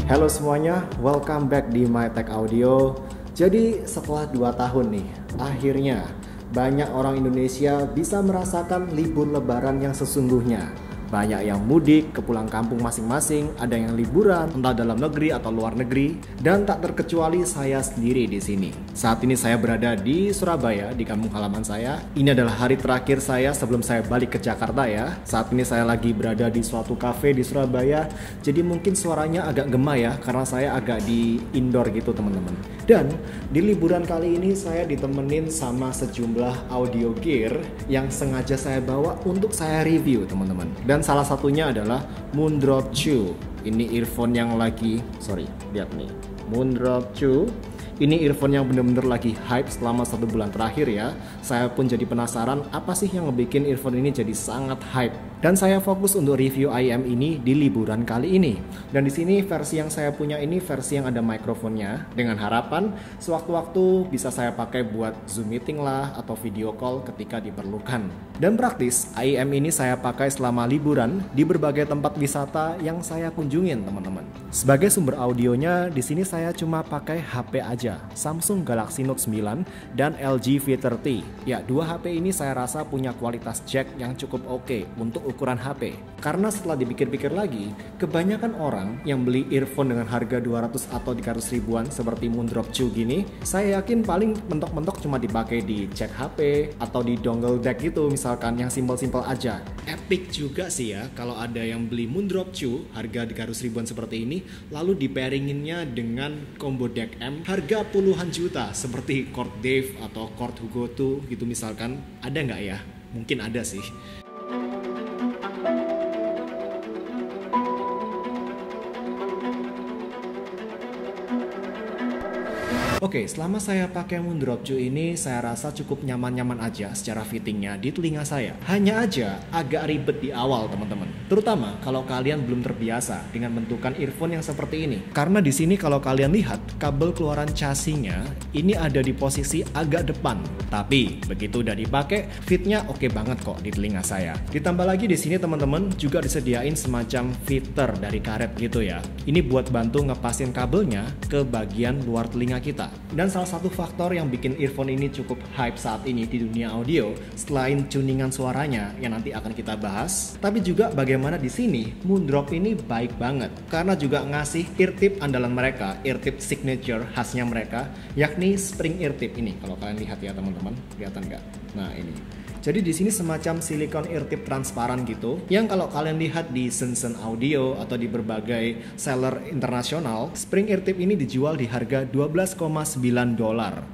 Halo semuanya, welcome back di My Tech Audio. Jadi setelah 2 tahun nih, akhirnya banyak orang Indonesia bisa merasakan libur lebaran yang sesungguhnya. Banyak yang mudik ke pulang kampung masing-masing, ada yang liburan entah dalam negeri atau luar negeri, dan tak terkecuali saya sendiri di sini. Saat ini saya berada di Surabaya, di kampung halaman saya. Ini adalah hari terakhir saya sebelum saya balik ke Jakarta ya. Saat ini saya lagi berada di suatu cafe di Surabaya, jadi mungkin suaranya agak gema ya, karena saya agak di indoor gitu teman-teman. Dan di liburan kali ini saya ditemenin sama sejumlah audio gear yang sengaja saya bawa untuk saya review teman-teman. Dan salah satunya adalah Moondrop 2. Ini earphone yang lagi, lihat nih, Moondrop 2. Ini earphone yang bener-bener lagi hype selama 1 bulan terakhir ya. Saya pun jadi penasaran apa sih yang ngebikin earphone ini jadi sangat hype. Dan saya fokus untuk review IEM ini di liburan kali ini. Dan di sini versi yang saya punya ini versi yang ada mikrofonnya, dengan harapan sewaktu-waktu bisa saya pakai buat Zoom meeting lah atau video call ketika diperlukan. Dan praktis, IEM ini saya pakai selama liburan di berbagai tempat wisata yang saya kunjungin teman-teman. Sebagai sumber audionya di sini saya cuma pakai HP aja, Samsung Galaxy Note 9 dan LG V30. Ya, dua HP ini saya rasa punya kualitas jack yang cukup oke untuk ukuran HP. Karena setelah dipikir-pikir lagi, kebanyakan orang yang beli earphone dengan harga 200 atau 300 ribuan seperti Moondrop 2 gini, saya yakin paling mentok-mentok cuma dipakai di jack HP atau di dongle deck gitu misalkan, yang simpel-simpel aja. Epic juga sih ya kalau ada yang beli Moondrop 2 harga 300 ribuan seperti ini, lalu dipairinginnya dengan combo deck M harga puluhan juta seperti Chord Dave atau Chord Hugo 2 gitu misalkan. Ada nggak ya? Mungkin ada sih. Oke, selama saya pakai Moondrop 2 ini saya rasa cukup nyaman-nyaman aja secara fittingnya di telinga saya. Hanya aja agak ribet di awal teman-teman. Terutama kalau kalian belum terbiasa dengan bentukan earphone yang seperti ini. Karena di sini kalau kalian lihat kabel keluaran chassis-nya ini ada di posisi agak depan. Tapi begitu udah dipakai, fitnya oke banget kok di telinga saya. Ditambah lagi di sini teman-teman juga disediain semacam filter dari karet gitu ya. Ini buat bantu ngepasin kabelnya ke bagian luar telinga kita. Dan salah satu faktor yang bikin earphone ini cukup hype saat ini di dunia audio, selain tuningan suaranya yang nanti akan kita bahas, tapi juga bagaimana di sini Moondrop ini baik banget karena juga ngasih ear tip andalan mereka, ear tip signature khasnya mereka, yakni spring ear tip ini. Kalau kalian lihat ya teman-teman, kelihatan nggak? Nah ini. Jadi di sini semacam silikon ear tip transparan gitu, yang kalau kalian lihat di Sensen Audio atau di berbagai seller internasional, spring ear tip ini dijual di harga $12,9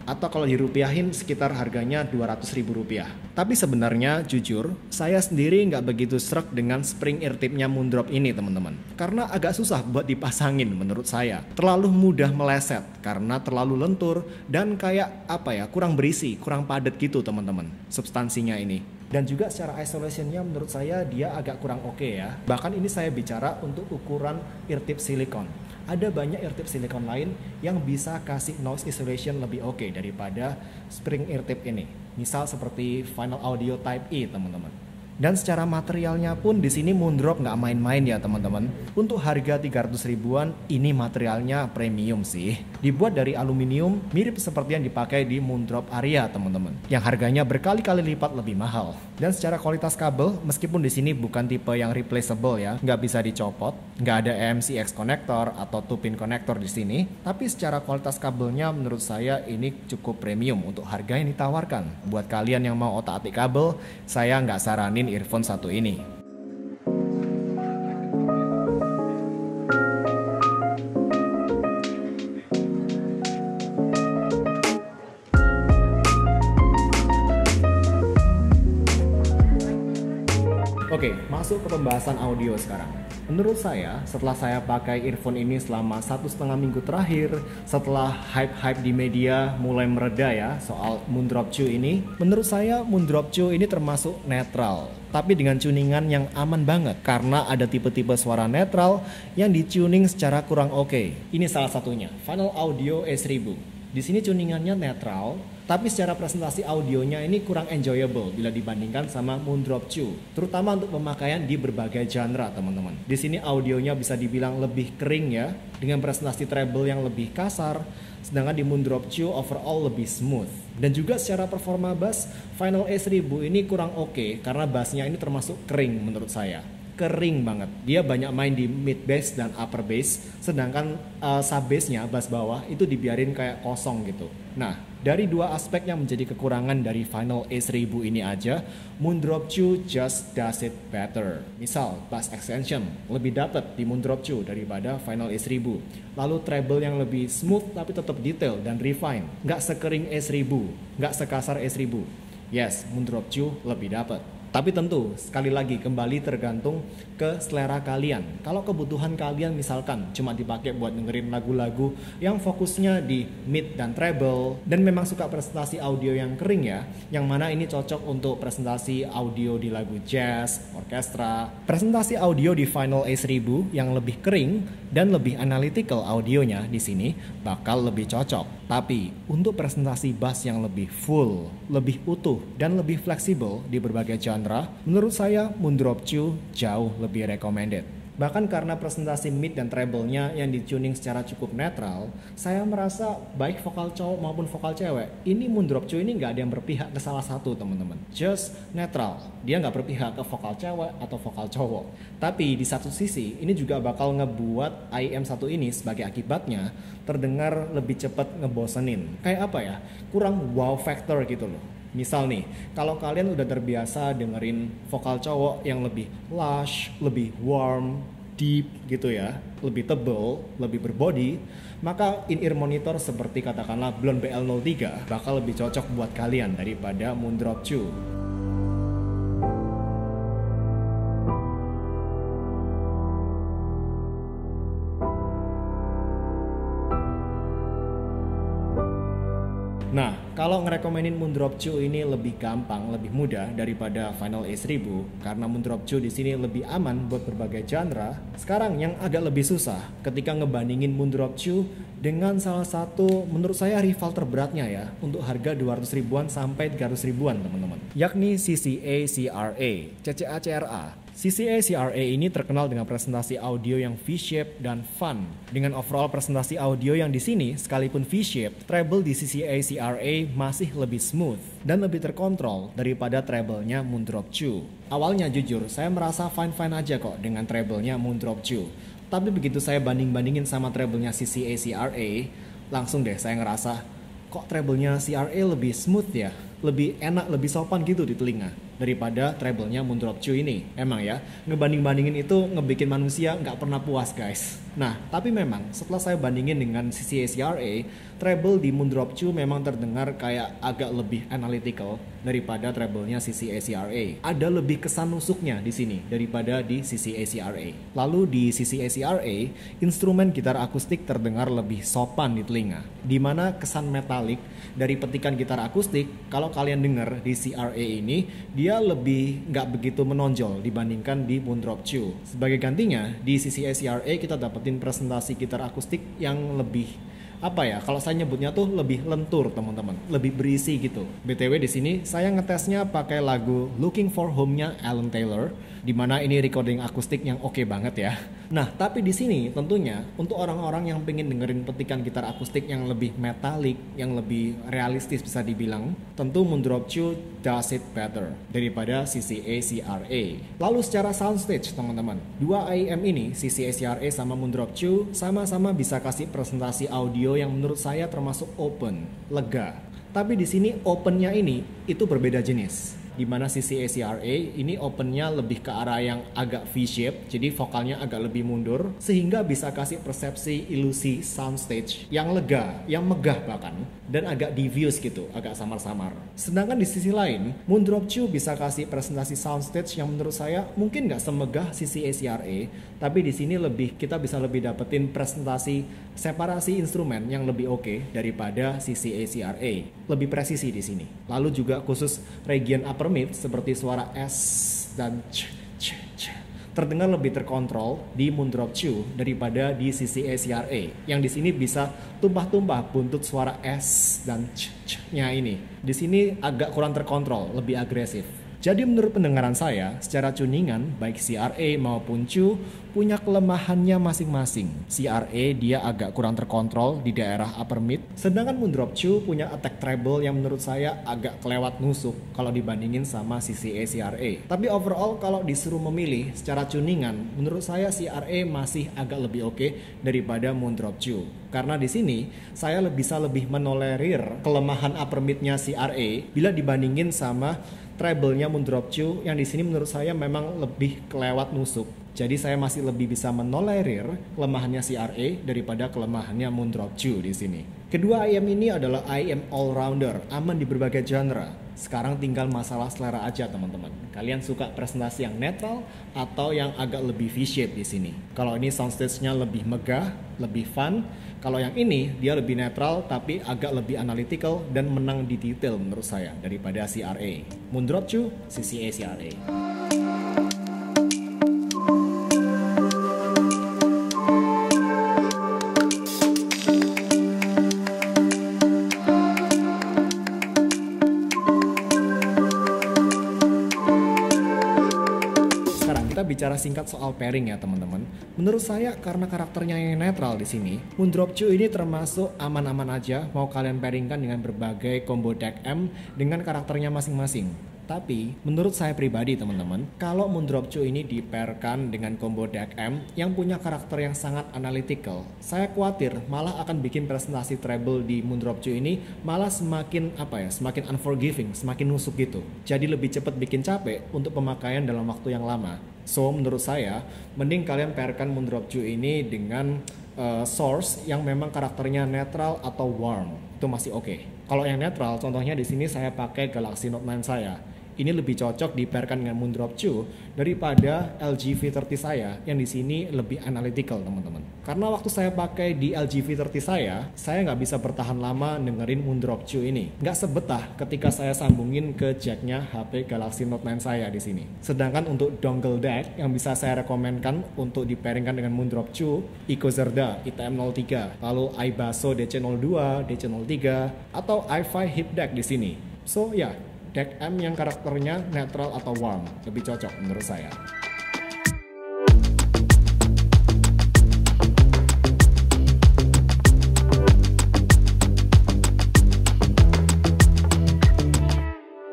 atau kalau dirupiahin sekitar harganya Rp200.000. Tapi sebenarnya jujur, saya sendiri nggak begitu srek dengan spring ear tipnya Moondrop ini teman-teman, karena agak susah buat dipasangin menurut saya. Terlalu mudah meleset karena terlalu lentur dan kayak kurang berisi, kurang padat gitu teman-teman substansinya ini. Dan juga secara isolationnya menurut saya dia agak kurang oke ya. Bahkan ini saya bicara untuk ukuran ear tip silikon. Ada banyak ear tip silikon lain yang bisa kasih noise isolation lebih oke daripada spring ear tip ini. Misal seperti Final Audio Type E teman-teman. Dan secara materialnya pun di sini Moondrop nggak main-main ya teman-teman. Untuk harga 300 ribuan ini materialnya premium sih. Dibuat dari aluminium mirip seperti yang dipakai di Moondrop Aria teman-teman, yang harganya berkali-kali lipat lebih mahal. Dan secara kualitas kabel, meskipun di sini bukan tipe yang replaceable ya, nggak bisa dicopot, nggak ada EMC-X connector atau 2-pin connector di sini, tapi secara kualitas kabelnya menurut saya ini cukup premium untuk harga yang ditawarkan. Buat kalian yang mau otak-atik kabel, saya nggak saranin earphone satu ini. Oke, masuk ke pembahasan audio sekarang. Menurut saya, setelah saya pakai earphone ini selama 1,5 minggu terakhir, setelah hype-hype di media mulai mereda ya soal Moondrop 2 ini, menurut saya Moondrop 2 ini termasuk netral, tapi dengan tuningan yang aman banget karena ada tipe-tipe suara netral yang dituning secara kurang oke. Ini salah satunya, Final Audio E1000. Di sini tuningannya netral, Tapi secara presentasi audionya ini kurang enjoyable bila dibandingkan sama Moondrop 2, terutama untuk pemakaian di berbagai genre teman-teman. Di sini audionya bisa dibilang lebih kering ya, dengan presentasi treble yang lebih kasar, sedangkan di Moondrop 2 overall lebih smooth. Dan juga secara performa bass, Final A1000 ini kurang oke karena bassnya ini termasuk kering menurut saya. Kering banget. Dia banyak main di mid bass dan upper bass, sedangkan sub bassnya, bass bawah itu dibiarin kayak kosong gitu. Nah, dari dua aspek yang menjadi kekurangan dari Final A1000 ini aja, Moondrop 2 just does it better. Misal, bass extension lebih dapet di Moondrop 2 daripada Final A1000. Lalu treble yang lebih smooth tapi tetap detail dan refine. Nggak sekering A1000, nggak sekasar A1000. Yes, Moondrop 2 lebih dapet. Tapi tentu, sekali lagi kembali tergantung ke selera kalian. Kalau kebutuhan kalian misalkan cuma dipakai buat dengerin lagu-lagu yang fokusnya di mid dan treble, dan memang suka presentasi audio yang kering ya, yang mana ini cocok untuk presentasi audio di lagu jazz, orkestra. Presentasi audio di Final A1000 yang lebih kering dan lebih analytical audionya di sini bakal lebih cocok. Tapi untuk presentasi bass yang lebih full, lebih utuh, dan lebih fleksibel di berbagai genre, menurut saya Moondrop 2 jauh lebih recommended. Bahkan karena presentasi mid dan treble-nya yang dituning secara cukup netral, saya merasa baik vokal cowok maupun vokal cewek, ini Moondrop 2 ini nggak ada yang berpihak ke salah satu teman-teman. Just netral, dia nggak berpihak ke vokal cewek atau vokal cowok. Tapi di satu sisi, ini juga bakal ngebuat IEM1 ini sebagai akibatnya terdengar lebih cepat ngebosenin. Kayak apa ya? Kurang wow factor gitu loh. Misal nih, kalau kalian udah terbiasa dengerin vokal cowok yang lebih lush, lebih warm, deep gitu ya, lebih tebal, lebih berbody, maka in-ear monitor seperti katakanlah Blonde BL03 bakal lebih cocok buat kalian daripada Moondrop 2. Nah, kalau ngerekomenin Moondrop 2 ini lebih gampang, lebih mudah daripada Final A1000 karena Moondrop 2 di sini lebih aman buat berbagai genre. Sekarang yang agak lebih susah ketika ngebandingin Moondrop 2 dengan salah satu menurut saya rival terberatnya ya untuk harga 200 ribuan sampai 300 ribuan teman-teman, yakni CCA CRA, CCA CRA. CCA CRA ini terkenal dengan presentasi audio yang V-shape dan fun. Dengan overall presentasi audio yang di sini, sekalipun V-shape, treble di CCA CRA masih lebih smooth dan lebih terkontrol daripada treble-nya Moondrop 2. Awalnya jujur, saya merasa fine-fine aja kok dengan treble-nya Moondrop 2. Tapi begitu saya banding-bandingin sama treble-nya CCA CRA, langsung deh saya ngerasa, kok treble-nya CRA lebih smooth ya? Lebih enak, lebih sopan gitu di telinga daripada treble-nya Moondrop 2 ini. Emang ya, ngebanding-bandingin itu ngebikin manusia nggak pernah puas guys. Nah, tapi memang setelah saya bandingin dengan CCA CRA, treble di Moondrop 2 memang terdengar kayak agak lebih analytical daripada treble-nya CCA CRA. Ada lebih kesan nusuknya di sini daripada di CCA CRA. Lalu di CCA CRA, instrumen gitar akustik terdengar lebih sopan di telinga, di mana kesan metalik dari petikan gitar akustik kalau kalian dengar di CRA ini, dia lebih nggak begitu menonjol dibandingkan di Moondrop 2. Sebagai gantinya, di CCA CRA kita dapetin presentasi gitar akustik yang lebih apa ya, kalau saya nyebutnya tuh lebih lentur teman-teman, lebih berisi gitu. BTW di sini saya ngetesnya pakai lagu Looking for Home-nya Alan Taylor, di mana ini recording akustik yang oke banget ya. Nah, tapi di sini tentunya untuk orang-orang yang pengen dengerin petikan gitar akustik yang lebih metalik, yang lebih realistis bisa dibilang, tentu Moondrop 2 does it better daripada CCA CRA. Lalu secara soundstage teman-teman, dua IEM ini, CCA CRA sama Moondrop 2, sama-sama bisa kasih presentasi audio yang menurut saya termasuk open, lega. Tapi di sini opennya ini itu berbeda jenis. Di mana CCA CRA ini opennya lebih ke arah yang agak V-shape, jadi vokalnya agak lebih mundur, sehingga bisa kasih persepsi ilusi soundstage yang lega, yang megah bahkan, dan agak diffuse gitu, agak samar-samar. Sedangkan di sisi lain, Moondrop 2 bisa kasih presentasi soundstage yang menurut saya mungkin nggak semegah CCA CRA, tapi di sini kita bisa lebih dapetin presentasi separasi instrumen yang lebih oke daripada CCA CRA, lebih presisi di sini. Lalu juga khusus region upper mid seperti suara S dan C, terdengar lebih terkontrol di Moondrop Chew daripada di CCA CRA yang di sini bisa tumpah-tumpah buntut suara S dan C-nya ini. Di sini agak kurang terkontrol, lebih agresif. Jadi menurut pendengaran saya, secara tuningan baik CRA maupun Chew punya kelemahannya masing-masing. CRA dia agak kurang terkontrol di daerah upper mid, sedangkan Moondrop Chew punya attack treble yang menurut saya agak kelewat nusuk kalau dibandingin sama CCA CRA. Tapi overall kalau disuruh memilih secara tuningan, menurut saya CRA masih agak lebih oke daripada Moondrop Chew. Karena di sini saya bisa lebih menolerir kelemahan upper midnya CRA bila dibandingin sama treble-nya Moondrop Chew yang di sini menurut saya memang lebih kelewat nusuk. Jadi saya masih lebih bisa menolerir kelemahannya CRA daripada kelemahannya Moondrop Chew di sini. Kedua IM ini adalah IM all-rounder, aman di berbagai genre. Sekarang tinggal masalah selera aja teman-teman. Kalian suka presentasi yang netral atau yang agak lebih V-shape di sini. Kalau ini soundstage-nya lebih megah, lebih fun. Kalau yang ini dia lebih netral tapi agak lebih analytical dan menang di detail menurut saya daripada CRA. Moondrop Chew, CCA CRA. Kita bicara singkat soal pairing ya teman-teman. Menurut saya karena karakternya yang netral di sini, Moondrop Chew ini termasuk aman-aman aja mau kalian pairingkan dengan berbagai combo deck M dengan karakternya masing-masing. Tapi menurut saya pribadi teman-teman, kalau Moondrop Chew ini dipairkan dengan combo deck M yang punya karakter yang sangat analytical, saya khawatir malah akan bikin presentasi treble di Moondrop Chew ini malah semakin semakin unforgiving, semakin nusuk gitu. Jadi lebih cepat bikin capek untuk pemakaian dalam waktu yang lama. So menurut saya mending kalian pairkan Moondrop Chew ini dengan source yang memang karakternya netral atau warm, itu masih oke. Kalau yang netral, contohnya di sini saya pakai Galaxy Note 9 saya. Ini lebih cocok dipairkan dengan Moondrop Chew daripada LG V30 saya yang di sini lebih analytical teman-teman. Karena waktu saya pakai di LG V30 saya nggak bisa bertahan lama dengerin Moondrop Chew ini. Nggak sebetah ketika saya sambungin ke jacknya HP Galaxy Note 9 saya di sini. Sedangkan untuk dongle deck yang bisa saya rekomenkan untuk dipairingkan dengan Moondrop Chew, Icozerda ITM03, lalu iBasso DC02, DC03, atau i5 Hip Deck di sini. So ya, deck M yang karakternya netral atau warm lebih cocok menurut saya.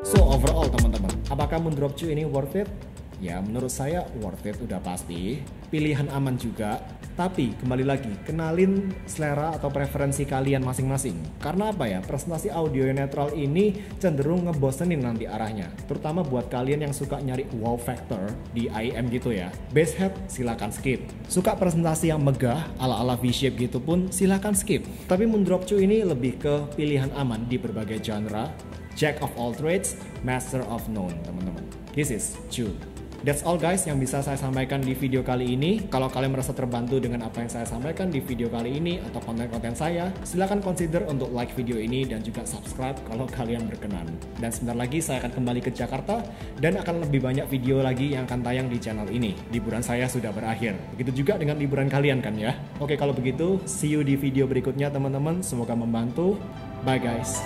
So overall teman-teman, apakah Moondrop Chew ini worth it? Ya menurut saya worth it udah pasti, pilihan aman juga. Tapi kembali lagi, kenalin selera atau preferensi kalian masing-masing. Karena apa ya, presentasi audio yang netral ini cenderung ngebosenin nanti arahnya. Terutama buat kalian yang suka nyari wow factor di IM gitu ya. Bass head silakan skip. Suka presentasi yang megah ala-ala V-shape gitu pun silakan skip. Tapi Moondrop Chew ini lebih ke pilihan aman di berbagai genre. Jack of all trades, master of none teman-teman. This is Chew. That's all guys yang bisa saya sampaikan di video kali ini. Kalau kalian merasa terbantu dengan apa yang saya sampaikan di video kali ini atau konten-konten saya, silahkan consider untuk like video ini dan juga subscribe kalau kalian berkenan. Dan sebentar lagi saya akan kembali ke Jakarta dan akan lebih banyak video lagi yang akan tayang di channel ini. Liburan saya sudah berakhir. Begitu juga dengan liburan kalian kan ya. Oke kalau begitu, see you di video berikutnya teman-teman. Semoga membantu. Bye guys.